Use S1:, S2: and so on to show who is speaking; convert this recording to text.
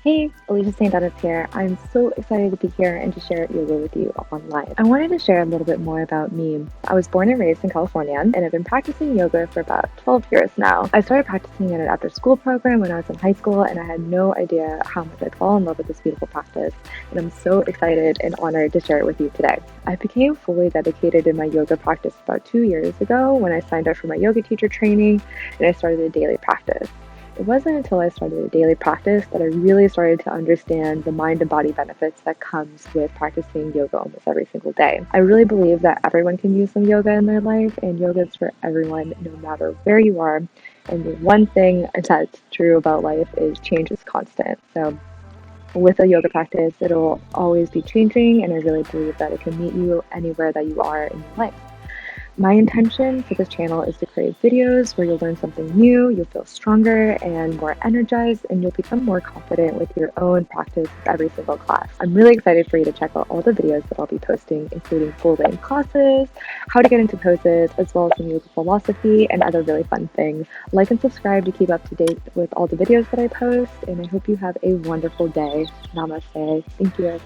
S1: Hey, Elisha St here. I'm so excited to be here and to share yoga with you online. I wanted to share a little bit more about me. I was born and raised in California, and I've been practicing yoga for about 12 years now. I started practicing at an after school program when I was in high school, and I had no idea how much I'd fall in love with this beautiful practice. And I'm so excited and honored to share it with you today. I became fully dedicated in my yoga practice about 2 years ago when I signed up for my yoga teacher training and I started a daily practice. It wasn't until I started a daily practice that I really started to understand the mind and body benefits that comes with practicing yoga almost every single day. I really believe that everyone can use some yoga in their life, and yoga is for everyone, no matter where you are. And the one thing that's true about life is change is constant. So with a yoga practice, it'll always be changing, and I really believe that it can meet you anywhere that you are in your life. My intention for this channel is to create videos where you'll learn something new, you'll feel stronger and more energized, and you'll become more confident with your own practice with every single class. I'm really excited for you to check out all the videos that I'll be posting, including full-length classes, how to get into poses, as well as some yoga philosophy and other really fun things. Like and subscribe to keep up to date with all the videos that I post, and I hope you have a wonderful day. Namaste. Thank you.